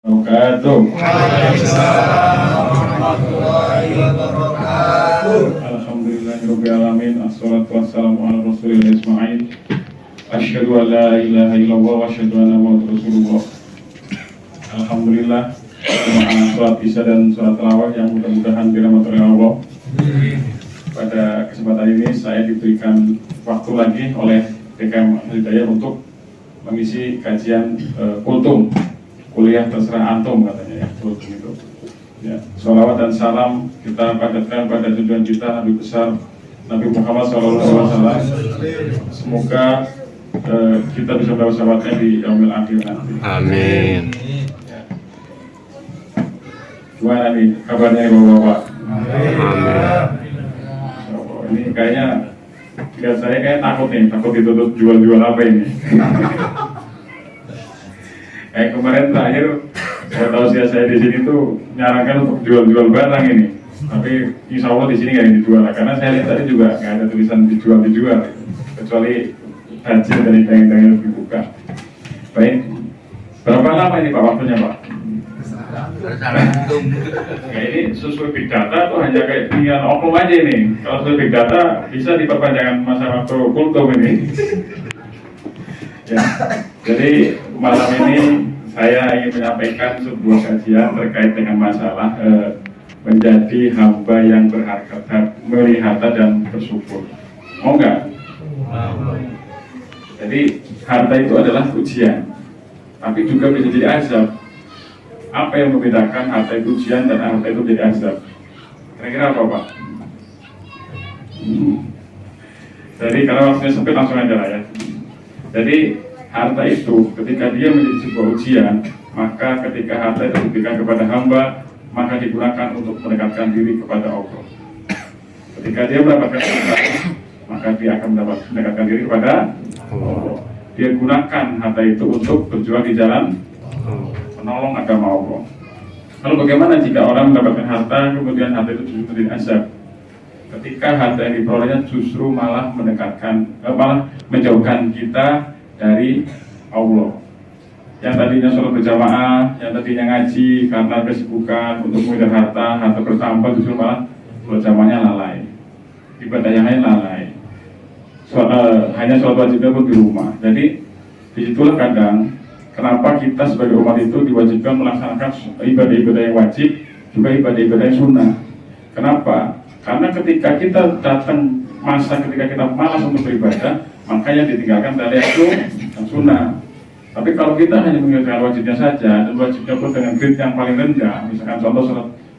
Wabarakatuh. Alhamdulillahirabbil alamin. Assalatu wassalamu ala rasulillah isma'il. Asyhadu an la ilaha illallah wa asyhadu anna muhammadar rasulullah. Alhamdulillah. Salat isya dan salat tarawih yang mudah-mudahan dirahmati oleh Allah. Pada kesempatan ini saya diberikan waktu lagi oleh DKM Hidayah untuk mengisi kajian kultum. Kuliah terserah antum katanya ya, kultum itu. Ya, sholawat dan salam kita padatkan pada tujuan kita Nabi besar Nabi Muhammad SAW. Semoga kita bisa mendapat syafaatnya di yaumil akhir nanti. Amin. Ya. Gimana nih kabarnya bapak-bapak? Amin. Ini kayaknya lihat saya kayak takut ditutup jual-jual apa ini. Kemarin terakhir saya tahu saya di sini tuh nyarankan untuk jual-jual barang ini, tapi insya Allah di sini nggak dijual karena saya lihat tadi juga nggak ada tulisan dijual kecuali hasil dari daging-daging dibuka. Baik, berapa lama ini Pak waktunya Pak? Ya, ini sesuai big data atau hanya kayak pilihan oknum aja ini? Kalau sesuai big data bisa diperpanjangkan masa waktu kultum ini. Ya, jadi malam ini saya ingin menyampaikan sebuah kajian terkait dengan masalah menjadi hamba yang berharga, melihata dan bersyukur. Mau nggak? Jadi harta itu adalah ujian, tapi juga bisa jadi azab. Apa yang membedakan harta itu ujian dan harta itu jadi azab? Kira-kira apa Pak? Jadi karena waktunya sempit langsung aja lah ya. Jadi harta itu ketika dia menjadi sebuah ujian, maka ketika harta itu diberikan kepada hamba, maka digunakan untuk mendekatkan diri kepada Allah. Ketika dia mendapatkan harta, maka dia akan mendekatkan diri kepada Allah. Dia gunakan harta itu untuk berjuang di jalan menolong agama Allah. Lalu bagaimana jika orang mendapatkan harta, kemudian harta itu justru menjadi azab? Ketika harta yang diperolehnya justru malah malah menjauhkan kita dari Allah. Yang tadinya sholat berjamaah, yang tadinya ngaji karena kesibukan untuk mengejar harta bertambah justru malah sholat jamaahnya lalai, ibadah yang lain lalai. Hanya sholat wajibnya pun di rumah. Jadi disitulah kadang kenapa kita sebagai umat itu diwajibkan melaksanakan ibadah-ibadah yang wajib, juga ibadah-ibadah yang sunnah. Kenapa? Karena ketika kita datang ketika kita malas untuk beribadah, maka yang ditinggalkan tadi itu yang sunnah. Tapi kalau kita hanya mengerjakan wajibnya saja, dan wajibnya pun dengan grade yang paling rendah, misalkan contoh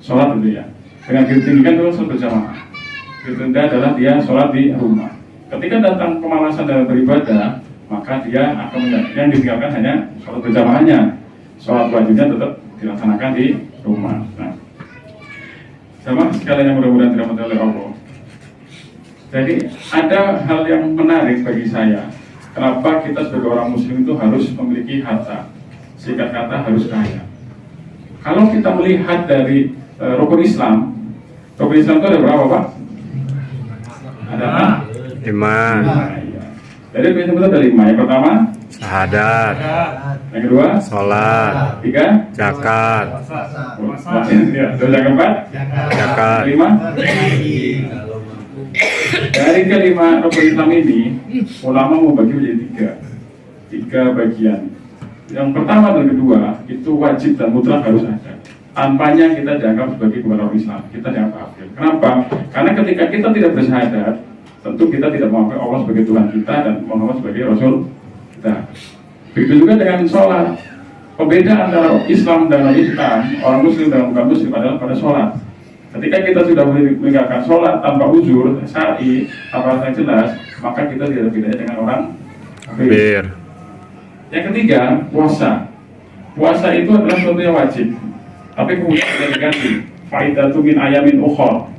sholat itu ya, dengan grade tinggi kan itu sholat berjamaah. Grade rendah adalah dia sholat di rumah. Ketika datang kemalasan dalam beribadah, maka dia akan yang ditinggalkan hanya sholat berjamaahnya. Sholat wajibnya tetap dilaksanakan di rumah. Nah, sama sekali yang mudah-mudahan dirahmati oleh Allah. Jadi ada hal yang menarik bagi saya. Kenapa kita sebagai orang muslim itu harus memiliki harta? Singkat kata harus kaya. Kalau kita melihat dari rukun Islam itu ada berapa Pak? Ada 5. Ya. Jadi itu ada 5. Yang pertama Syahadat. Yang kedua Sholat. 3 Zakat. Ya. Terus yang keempat Zakat. 5. Dari kelima rukun Islam ini, ulama membagi menjadi 3 bagian. Yang pertama dan kedua itu wajib dan mutlak harus ada. Tanpanya kita dianggap sebagai bukan orang Islam, kita dianggap kafir. Kenapa? Karena ketika kita tidak bersyahadat, tentu kita tidak mengakui Allah sebagai Tuhan kita dan Muhammad sebagai Rasul kita. Begitu juga dengan sholat. Pembeda antara Islam dan non-Islam, orang Muslim dan bukan Muslim adalah pada sholat. Ketika kita sudah meninggalkan sholat tanpa uzur, syar'i, tanpa yang jelas, maka kita tidak bedanya dengan orang kafir. Yang ketiga, puasa. Puasa itu adalah sesuatu yang wajib, tapi kemudian bisa diganti. Faidatu min ayamin ukhor,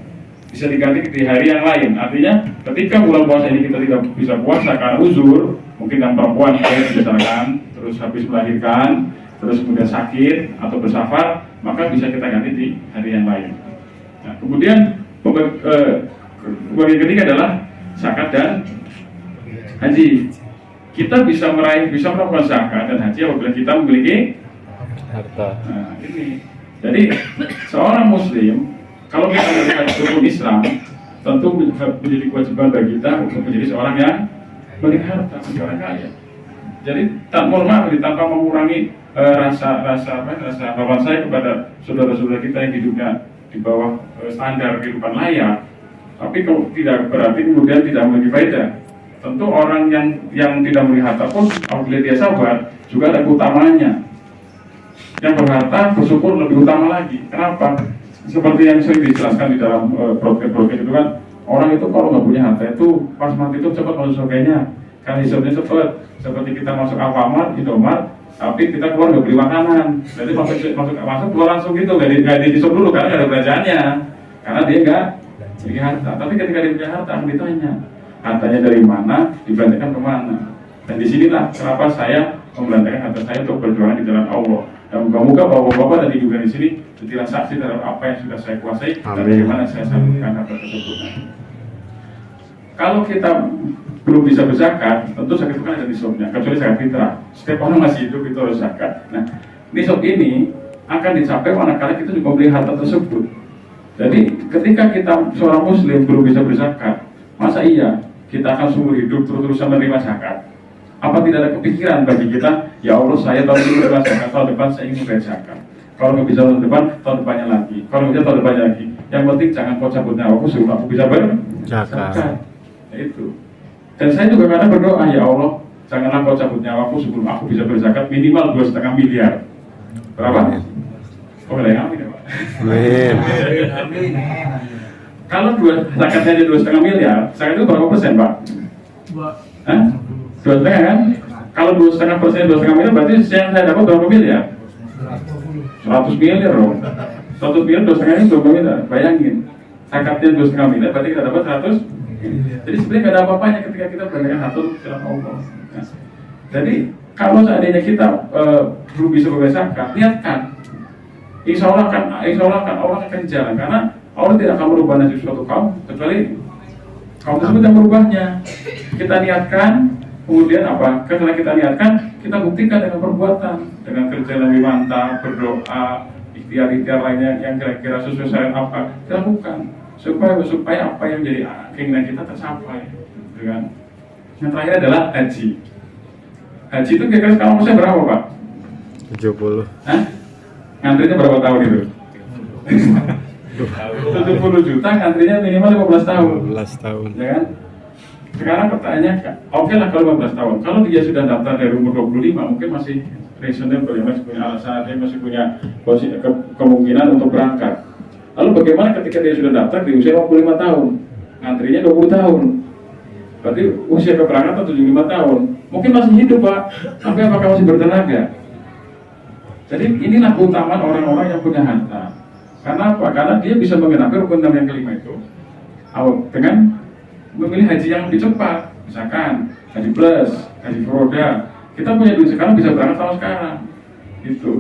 bisa diganti di hari yang lain. Artinya, ketika bulan puasa ini kita tidak bisa puasa karena uzur, mungkin yang perempuan misalkan, terus habis melahirkan, terus kemudian sakit atau bersafar, maka bisa kita ganti di hari yang lain. Nah, kemudian bagian ketiga adalah zakat dan haji. Kita bisa melakukan zakat dan haji apabila kita memiliki Harta. Nah, ini. Jadi seorang Muslim, kalau kita melihat hukum Islam, tentu menjadi kewajiban bagi kita untuk menjadi seorang yang memiliki harta, menjadi orang kaya. Jadi tanpa mengurangi rasa hormat saya kepada saudara-saudara kita yang hidupnya di bawah standar kehidupan layak. Tapi kalau tidak berarti kemudian tidak memiliki faedah. Tentu orang yang tidak memiliki harta pun apabila dia sabar juga ada keutamanya. Yang berharta bersyukur lebih utama lagi. Kenapa? Seperti yang sering dijelaskan di dalam broadcast itu kan, orang itu kalau nggak punya harta itu pas mati itu cepat masuk surganya, kan hidupnya cepat. Seperti kita masuk Alfamart, Indomart, tapi kita keluar nggak beli makanan, jadi masuk keluar langsung gitu, nggak dihisap dulu karena nggak ada belanjaannya, karena dia nggak punya harta. Tapi ketika dia punya harta, akan ditanya hartanya dari mana, dibelanjakan kemana. Dan disinilah kenapa saya membelanjakan harta saya untuk berjuang di jalan Allah. Dan moga-moga bapak-bapak dan ibu di sini jadilah saksi terhadap apa yang sudah saya kuasai. Amin. Dan bagaimana saya salurkan harta tersebut. Kalau kita belum bisa berzakat, tentu zakat itu kan ada nisabnya, kecuali zakat fitrah. Setiap orang masih hidup itu harus zakat. Nah, nisab ini akan dicapai manakala kita juga membeli harta tersebut. Jadi ketika kita seorang Muslim belum bisa berzakat, masa iya kita akan sumber hidup terus-terusan menerima zakat? Apa tidak ada kepikiran bagi kita, ya Allah saya tahun ini menerima zakat, tahun depan saya ingin membayar zakat. Kalau nggak bisa tahun depan, tahun depannya lagi. Kalau nggak bisa tahun depannya lagi. Yang penting jangan kau cabut nyawaku sebelum aku bisa berzakat. Nah, itu. Dan saya juga kadang berdoa, ya Allah janganlah kau cabut nyawaku sebelum aku bisa berzakat minimal 2,5 miliar. Berapa? Oh, ada yang amin ya Pak? Amin. Kalau zakatnya aja 2,5 miliar, zakat itu berapa persen Pak? 2,5 kan? Kalau 2,5%, 2,5 miliar berarti yang saya dapat berapa miliar? 100 miliar loh. 100 miliar, 2,5 ini 2 miliar. Bayangin, zakatnya 2,5 miliar berarti kita dapat 100. Jadi sebenarnya nggak ada apa-apanya ketika kita belanjakan harta dalam Allah. Nah, jadi kalau seandainya kita belum bisa membayar zakat, niatkan. Insya Allah kan Allah akan jalan, karena Allah tidak akan merubah nasib suatu kaum kecuali kaum tersebut yang merubahnya. Kita niatkan, kemudian apa? Setelah kita niatkan, kita buktikan dengan perbuatan, dengan kerja lebih mantap, berdoa, ikhtiar-ikhtiar lainnya yang kira-kira sesuai syariat apa kita lakukan supaya apa yang menjadi keinginan kita tercapai. Dengan yang terakhir adalah haji. Haji itu kira-kira sekarang usia berapa Pak? 70. Hah? Ngantrinya berapa tahun itu? 70 juta, ngantrinya minimal 15 tahun. 15 tahun. Ya kan? Sekarang pertanyaannya, oke lah kalau 15 tahun. Kalau dia sudah daftar dari umur 25, mungkin masih reasonable, masih punya alasan, dia masih punya kemungkinan untuk berangkat. Lalu bagaimana ketika dia sudah daftar di usia 55 tahun? Ngantrinya 20 tahun. Berarti usia keberangkatan 75 tahun. Mungkin masih hidup Pak, tapi apakah masih bertenaga? Jadi inilah keutamaan orang-orang yang punya harta. Karena apa? Karena dia bisa menggenapi rukun Islam yang kelima itu dengan memilih haji yang lebih cepat. Misalkan haji plus, haji furoda. Kita punya duit sekarang bisa berangkat tahun sekarang. Gitu.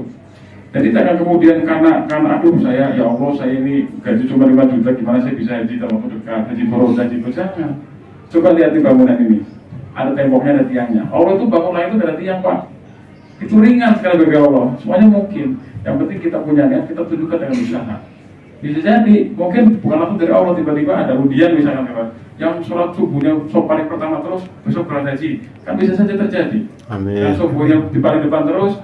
Jadi jangan kemudian karena aduh saya ya Allah saya ini gaji cuma 5 juta, gimana saya bisa haji dalam waktu dekat, haji furoda, haji plus. Jangan. Coba lihat di bangunan ini. Ada temboknya, ada tiangnya. Allah itu bangunan itu ada tiang Pak. Itu ringan sekali bagi Allah, semuanya mungkin. Yang penting kita punya niat, kita tunjukkan dengan usaha. Bisa jadi, mungkin bukan langsung dari Allah, tiba-tiba ada undian misalkan yang sholat subuhnya paling pertama terus, besok berangkat haji. Kan bisa saja terjadi. Amin. Yang subuhnya di paling depan terus,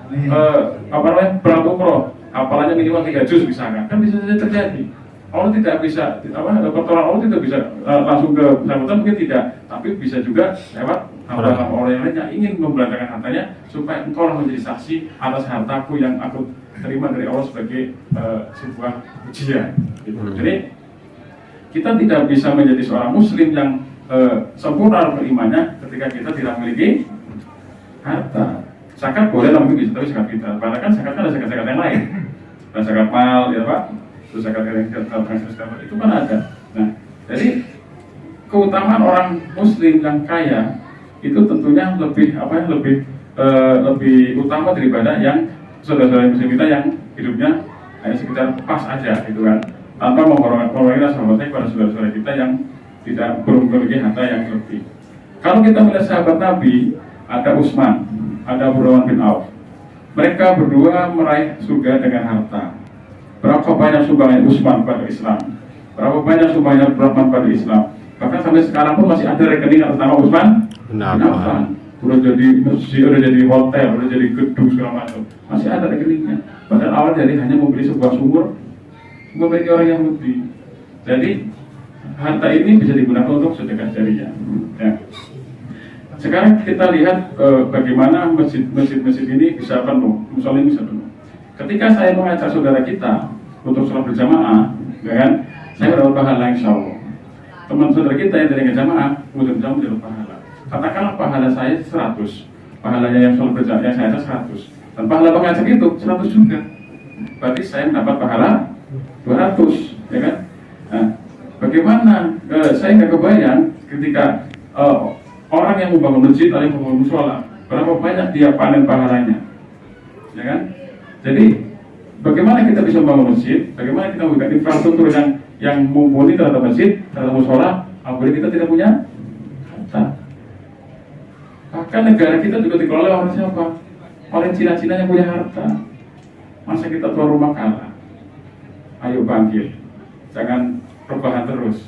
berangkat umroh, apalagi minimal 3 juz misalkan. Kan bisa saja terjadi. Allah tidak bisa, pertolongan Allah tidak bisa langsung ke sambutan, mungkin tidak. Tapi bisa juga lewat hamba-hamba orang yang lainnya ingin membelanjakan hartanya supaya engkau menjadi saksi atas hartaku yang aku terima dari Allah sebagai sebuah ujian. Gitu. Jadi kita tidak bisa menjadi seorang Muslim yang sempurna berimannya ketika kita tidak memiliki harta. Zakat boleh namun bisa, tapi zakat fitrah. Padahal kan zakat ada zakat yang lain. Ada zakat mal, ya Pak. Terus zakat yang itu kan ada. Nah, jadi keutamaan orang Muslim yang kaya itu tentunya lebih lebih utama daripada yang saudara-saudara Muslim kita yang hidupnya hanya sekitar pas aja gitu kan, tanpa mengurangi rasa hormat kepada saudara-saudara kita yang belum memiliki harta yang lebih. Kalau kita melihat sahabat Nabi, ada Utsman, ada Abdurrahman bin Auf. mereka berdua meraih surga dengan harta. Berapa banyak sumbangan Utsman pada Islam, berapa banyak sumbangan Abdurrahman pada Islam. Bahkan sampai sekarang pun masih ada rekening atas nama Utsman bin Affan. Udah jadi masjid, udah jadi hotel, udah jadi gedung segala macam, masih ada rekeningnya. Padahal awal dari hanya membeli sebuah sumur bagi orang Yahudi. Jadi harta ini bisa digunakan untuk sedekah jariah. Ya. Sekarang kita lihat bagaimana masjid ini bisa penuh, musola ini bisa penuh. Ketika saya mengajak saudara kita untuk sholat berjamaah, ya kan, saya dapat pahala insya Allah. Teman saudara kita yang dari jamaah, kemudian berjamaah dapat pahala. Katakanlah pahala saya 100, pahalanya yang sholat berjamaah yang saya 100, dan pahala pengajak itu 100 juga. Berarti saya mendapat pahala 200, ya kan? Nah, bagaimana? Saya nggak kebayang ketika orang yang membangun masjid atau yang membangun musola, berapa banyak dia panen pahalanya, ya kan? Jadi bagaimana kita bisa membangun masjid? Bagaimana kita memberikan infrastruktur yang mumpuni terhadap masjid, terhadap musola, apabila kita tidak punya harta? Bahkan negara kita juga dikelola oleh siapa? Oleh Cina-Cina yang punya harta. Masa kita tuan rumah kalah? Ayo bangkit, jangan rebahan terus.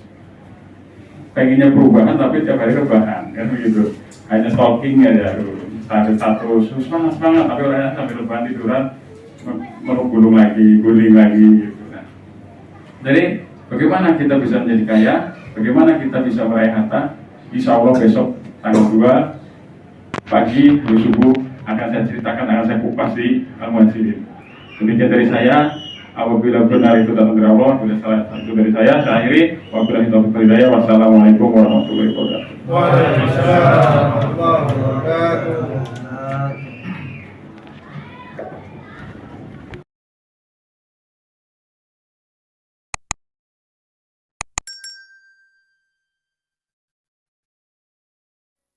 Pengennya perubahan tapi tiap hari rebahan, kan begitu. Hanya stalking aja, status semangat, tapi orangnya sambil rebahan tiduran, menunggu lagi, guling lagi gitu. Nah, jadi bagaimana kita bisa menjadi kaya? Bagaimana kita bisa meraih harta? Insya Allah besok tanggal 2 pagi hari subuh akan saya ceritakan, akan saya kupas di Al-Muhajirin. Demikian dari saya. Apabila benar itu datang dari Allah, bila salah itu dari saya akhiri. Wabillahi taufiq wal hidayah. Wassalamualaikum warahmatullahi wabarakatuh. Waalaikumsalam warahmatullahi wabarakatuh.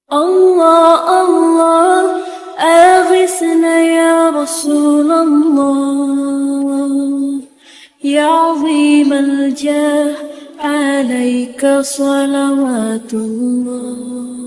Allah, Allah, أغثنا يا رسول الله يا عظيم الجاه عليك صلوات الله.